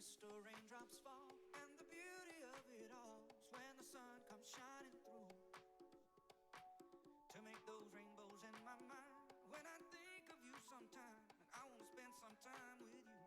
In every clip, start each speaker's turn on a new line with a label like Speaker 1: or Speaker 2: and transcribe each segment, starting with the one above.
Speaker 1: crystal raindrops fall, and the beauty of it all is when the sun comes shining through to make those rainbows in my mind. When I think of you sometime, and I want to spend some time with you.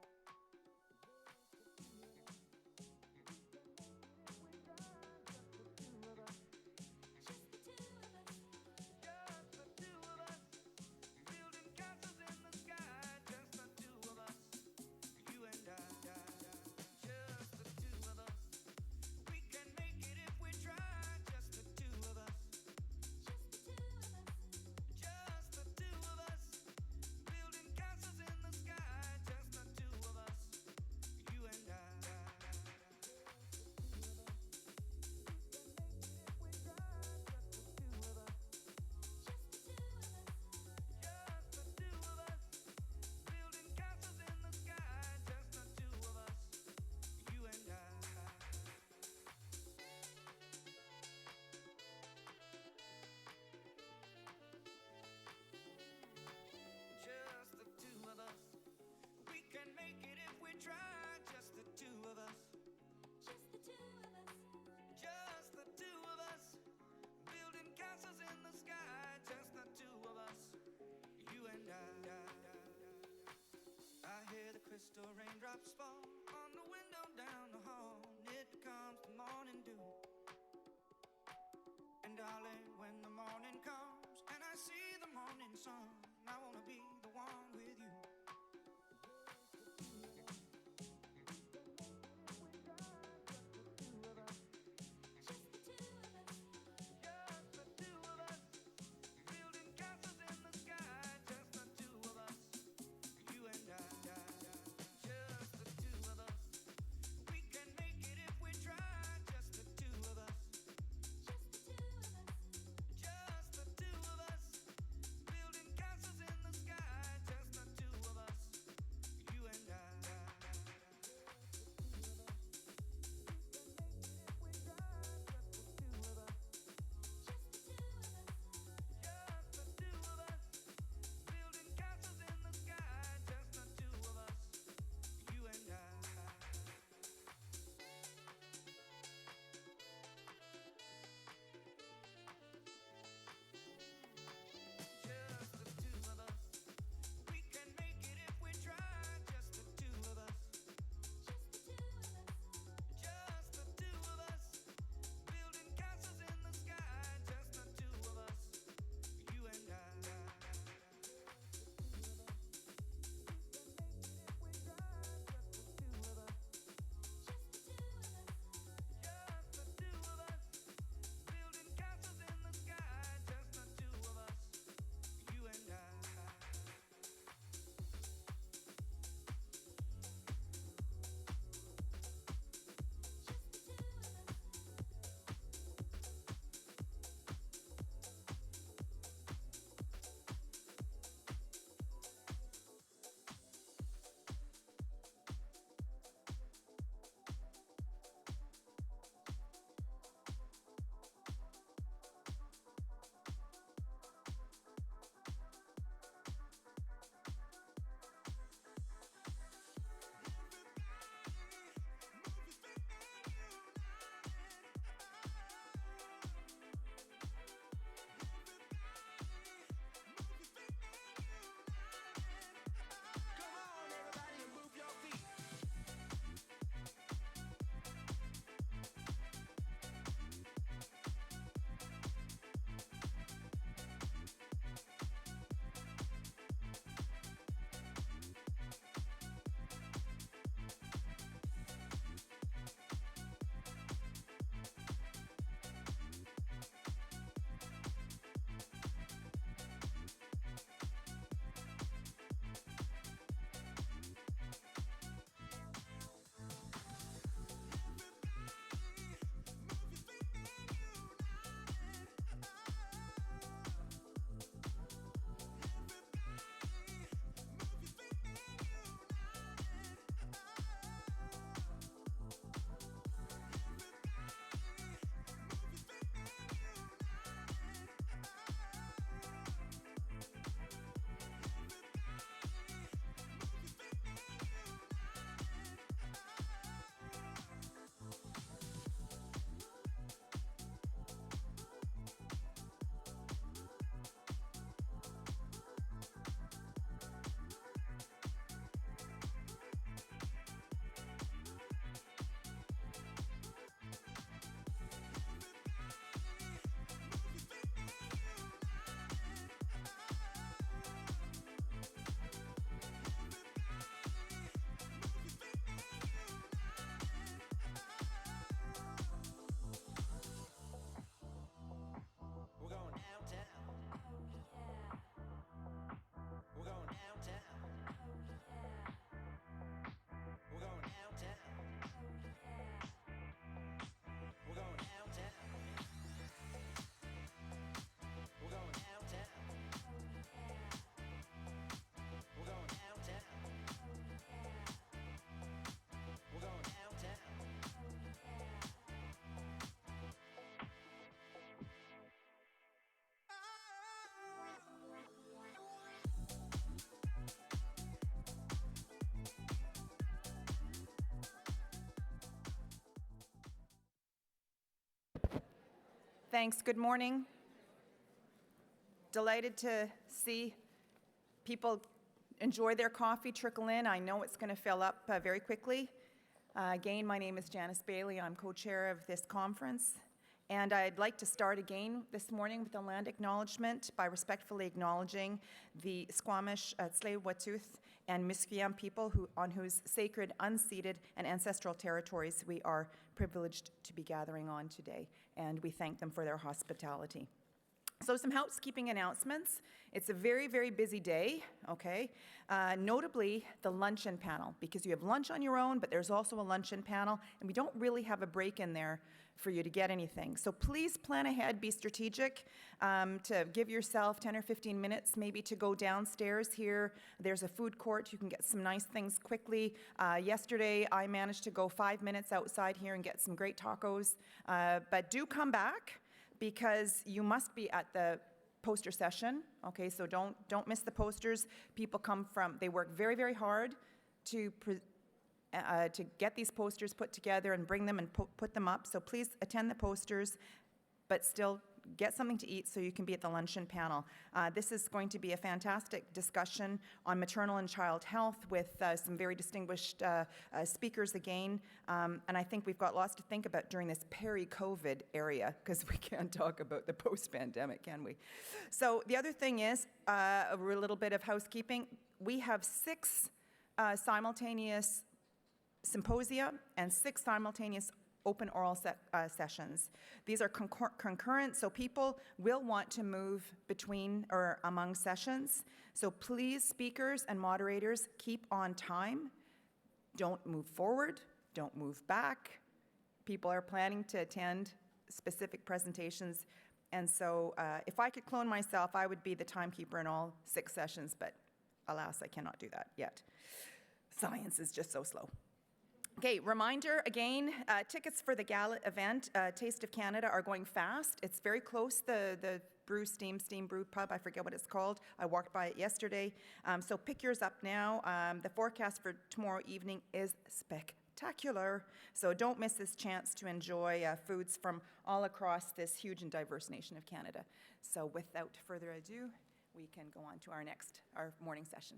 Speaker 1: Just the two of us. We can make it if we try. Just the two of us. Just the two of us. Just the two of us. Building castles in the sky. Just the two of us. You and I. I hear the crystal raindrops fall on the window down the hall. And it becomes the morning dew. And darling, when the morning comes and I see the morning sun, I wanna be the one with you. Just
Speaker 2: Thanks. Good morning. Delighted to see people enjoy their coffee, trickle in. I know it's going to fill up very quickly. Again, my name is Janice Bailey. I'm co-chair of this conference. And I'd like to start again this morning with a land acknowledgement by respectfully acknowledging the Squamish, Tsleil-Waututh, and Musqueam people on whose sacred, unceded, and ancestral territories we are privileged to be gathering on today. And we thank them for their hospitality. So some housekeeping announcements. It's a very, very busy day, okay? Notably, the luncheon panel, because you have lunch on your own, but there's also a luncheon panel, and we don't really have a break in there for you to get anything. So please plan ahead, be strategic, to give yourself 10 or 15 minutes maybe to go downstairs here. There's a food court. You can get some nice things quickly. Yesterday, I managed to go 5 minutes outside here and get some great tacos. But do come back, because you must be at the poster session, okay? So don't miss the posters. People they work very, very hard to get these posters put together and bring them and put them up. So please attend the posters, but still get something to eat so you can be at the luncheon panel. This is going to be a fantastic discussion on maternal and child health with some very distinguished speakers again. And I think we've got lots to think about during this peri-COVID area, because we can't talk about the post-pandemic, can we? So the other thing is, a little bit of housekeeping. We have 6 simultaneous symposia and 6 simultaneous open oral sessions. These are concurrent, so people will want to move between or among sessions. So please, speakers and moderators, keep on time. Don't move forward, don't move back. People are planning to attend specific presentations. And so if I could clone myself, I would be the timekeeper in all 6 sessions, but alas, I cannot do that yet. Science is just so slow. Okay, reminder again, tickets for the gala event, Taste of Canada, are going fast. It's very close, the Steam Brew Pub, I forget what it's called. I walked by it yesterday. So pick yours up now. The forecast for tomorrow evening is spectacular. So don't miss this chance to enjoy foods from all across this huge and diverse nation of Canada. So without further ado, we can go on to our morning session.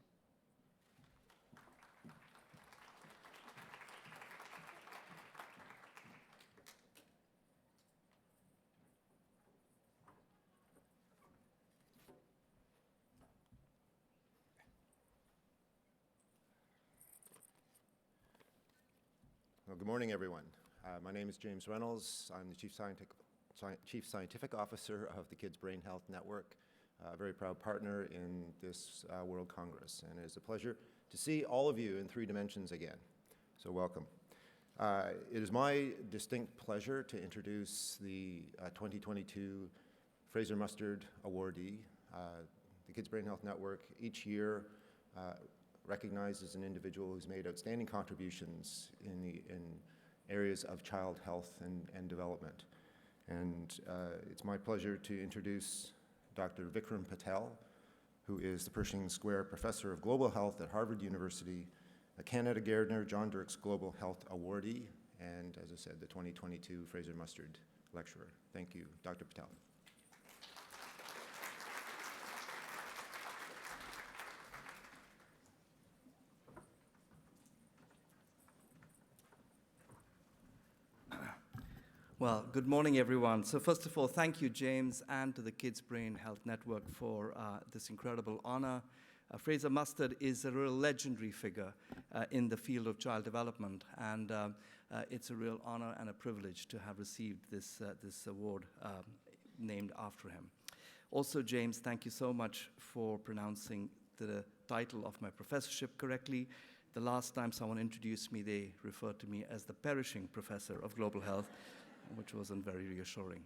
Speaker 3: Well, good morning, everyone. My name is James Reynolds. I'm the Chief Scientific Officer of the Kids Brain Health Network, a very proud partner in this World Congress. And it is a pleasure to see all of you in 3 dimensions again. So welcome. It is my distinct pleasure to introduce the 2022 Fraser Mustard awardee. The Kids Brain Health Network each year recognizes an individual who's made outstanding contributions in areas of child health and development. And it's my pleasure to introduce Dr. Vikram Patel, who is the Pershing Square Professor of Global Health at Harvard University, a Canada Gairdner John Dirks Global Health Awardee, and as I said, the 2022 Fraser Mustard Lecturer. Thank you, Dr. Patel.
Speaker 4: Well, good morning, everyone. So first of all, thank you, James, and to the Kids Brain Health Network for this incredible honor. Fraser Mustard is a real legendary figure in the field of child development, and it's a real honor and a privilege to have received this award named after him. Also, James, thank you so much for pronouncing the title of my professorship correctly. The last time someone introduced me, they referred to me as the Perishing Professor of Global Health, which wasn't very reassuring.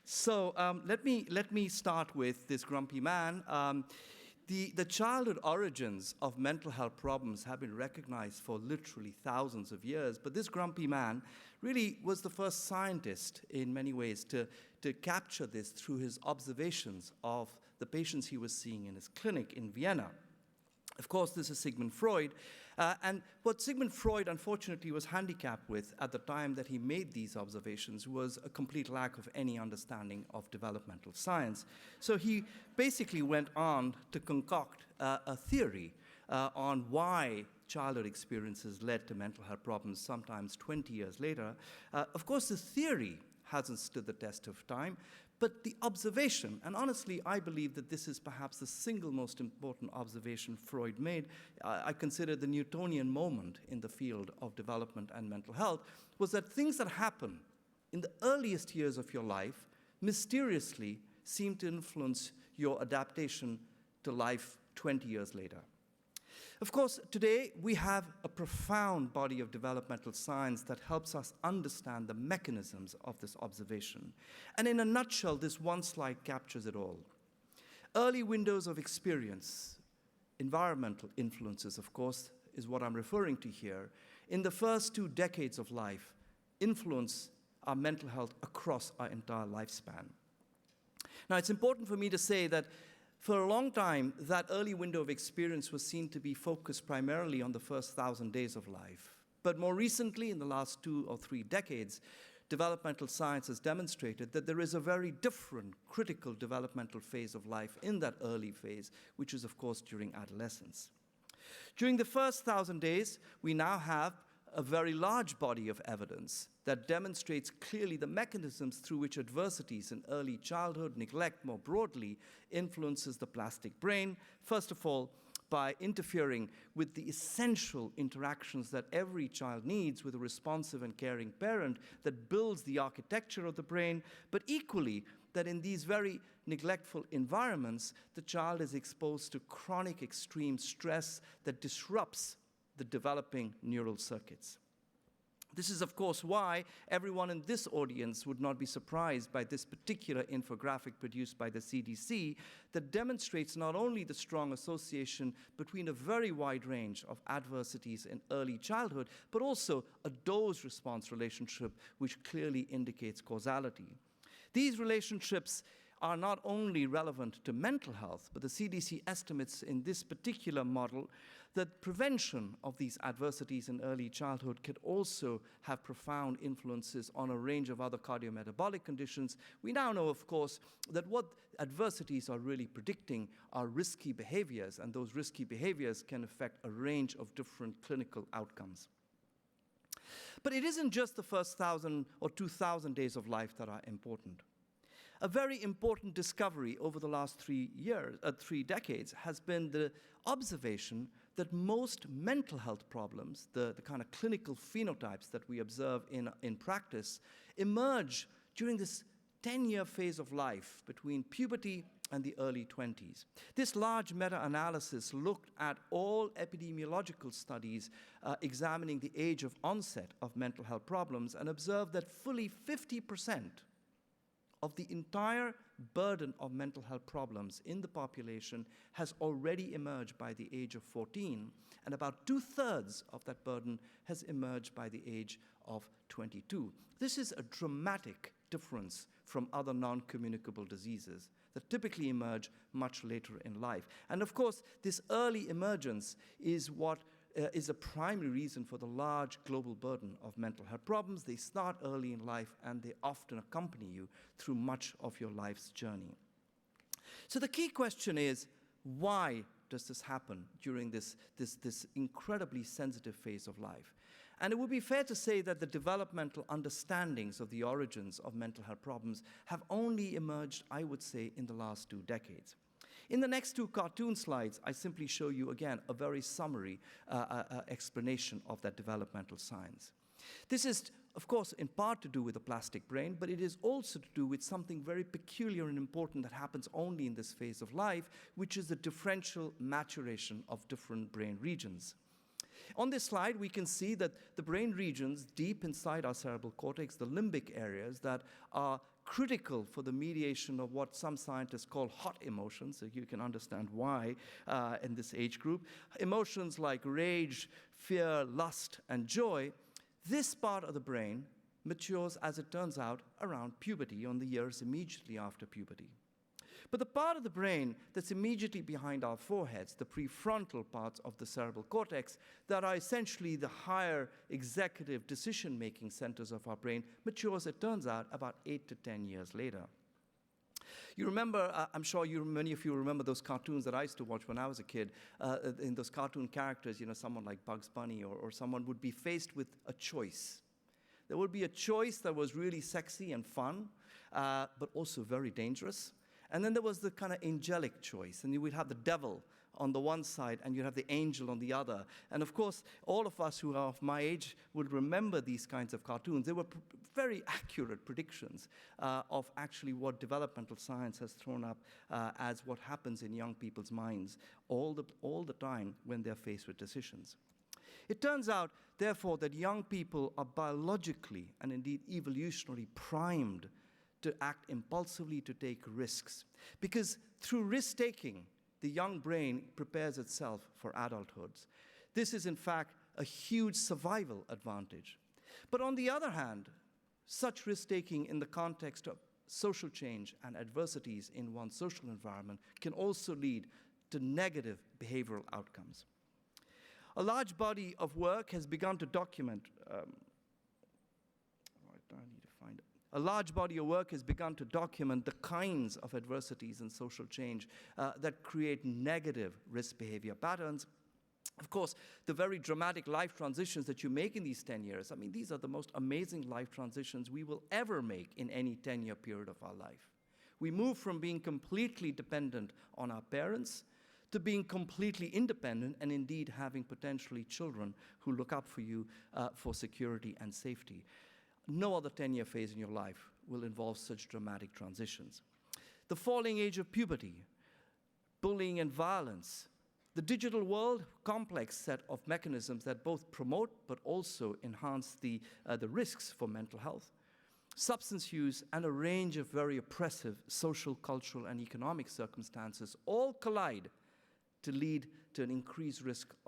Speaker 4: So let me start with this grumpy man. The childhood origins of mental health problems have been recognized for literally thousands of years, but this grumpy man really was the first scientist in many ways to capture this through his observations of the patients he was seeing in his clinic in Vienna. Of course, this is Sigmund Freud, And what Sigmund Freud, unfortunately, was handicapped with at the time that he made these observations was a complete lack of any understanding of developmental science. So he basically went on to concoct a theory on why childhood experiences led to mental health problems sometimes 20 years later. Of course, the theory hasn't stood the test of time, but the observation, and honestly, I believe that this is perhaps the single most important observation Freud made, I consider the Newtonian moment in the field of development and mental health, was that things that happen in the earliest years of your life mysteriously seem to influence your adaptation to life 20 years later. Of course, today we have a profound body of developmental science that helps us understand the mechanisms of this observation. And in a nutshell, this one slide captures it all. Early windows of experience, environmental influences, of course, is what I'm referring to here, in the first 2 decades of life, influence our mental health across our entire lifespan. Now, it's important for me to say that for a long time, that early window of experience was seen to be focused primarily on the first 1,000 days of life. But more recently, in the last 2 or 3 decades, developmental science has demonstrated that there is a very different critical developmental phase of life in that early phase, which is, of course, during adolescence. During the first 1,000 days, we now have a very large body of evidence that demonstrates clearly the mechanisms through which adversities in early childhood, neglect more broadly, influences the plastic brain, first of all, by interfering with the essential interactions that every child needs with a responsive and caring parent that builds the architecture of the brain, but equally that in these very neglectful environments, the child is exposed to chronic extreme stress that disrupts the developing neural circuits. This is, of course, why everyone in this audience would not be surprised by this particular infographic produced by the CDC that demonstrates not only the strong association between a very wide range of adversities in early childhood, but also a dose-response relationship which clearly indicates causality. These relationships are not only relevant to mental health, but the CDC estimates in this particular model that prevention of these adversities in early childhood could also have profound influences on a range of other cardiometabolic conditions. We now know, of course, that what adversities are really predicting are risky behaviors, and those risky behaviors can affect a range of different clinical outcomes. But it isn't just the first 1,000 or 2,000 days of life that are important. A very important discovery over the last 3 decades has been the observation that most mental health problems, the kind of clinical phenotypes that we observe in practice, emerge during this 10-year phase of life between puberty and the early 20s. This large meta-analysis looked at all epidemiological studies examining the age of onset of mental health problems and observed that fully 50% of the entire burden of mental health problems in the population has already emerged by the age of 14, and about 2/3 of that burden has emerged by the age of 22. This is a dramatic difference from other non-communicable diseases that typically emerge much later in life. And of course, this early emergence is what is a primary reason for the large global burden of mental health problems. They start early in life, and they often accompany you through much of your life's journey. So the key question is, why does this happen during this incredibly sensitive phase of life? And it would be fair to say that the developmental understandings of the origins of mental health problems have only emerged, I would say, in the last 2 decades. In the next 2 cartoon slides, I simply show you again a very summary explanation of that developmental science. This is, of course, in part to do with the plastic brain, but it is also to do with something very peculiar and important that happens only in this phase of life, which is the differential maturation of different brain regions. On this slide, we can see that the brain regions deep inside our cerebral cortex, the limbic areas that are critical for the mediation of what some scientists call hot emotions, so you can understand why in this age group. Emotions like rage, fear, lust, and joy, this part of the brain matures, as it turns out, around puberty, on the years immediately after puberty. But the part of the brain that's immediately behind our foreheads, the prefrontal parts of the cerebral cortex, that are essentially the higher executive decision-making centers of our brain, matures, it turns out, about 8 to 10 years later. You remember, I'm sure many of you remember those cartoons that I used to watch when I was a kid. In those cartoon characters, someone like Bugs Bunny or someone would be faced with a choice. There would be a choice that was really sexy and fun, but also very dangerous. And then there was the kind of angelic choice, and you would have the devil on the one side, and you'd have the angel on the other. And of course, all of us who are of my age would remember these kinds of cartoons. They were very accurate predictions of actually what developmental science has thrown up as what happens in young people's minds all the time when they're faced with decisions. It turns out, therefore, that young people are biologically and indeed evolutionarily primed to act impulsively, to take risks. Because through risk-taking, the young brain prepares itself for adulthood. This is, in fact, a huge survival advantage. But on the other hand, such risk-taking in the context of social change and adversities in one's social environment can also lead to negative behavioral outcomes. A large body of work has begun to document A large body of work has begun to document the kinds of adversities and social change that create negative risk behavior patterns. Of course, the very dramatic life transitions that you make in these 10 years, these are the most amazing life transitions we will ever make in any 10-year period of our life. We move from being completely dependent on our parents to being completely independent and indeed having potentially children who look up for you for security and safety. No other 10-year phase in your life will involve such dramatic transitions. The falling age of puberty, bullying and violence, the digital world, complex set of mechanisms that both promote but also enhance the risks for mental health, substance use, and a range of very oppressive social, cultural, and economic circumstances all collide to lead to an increased risk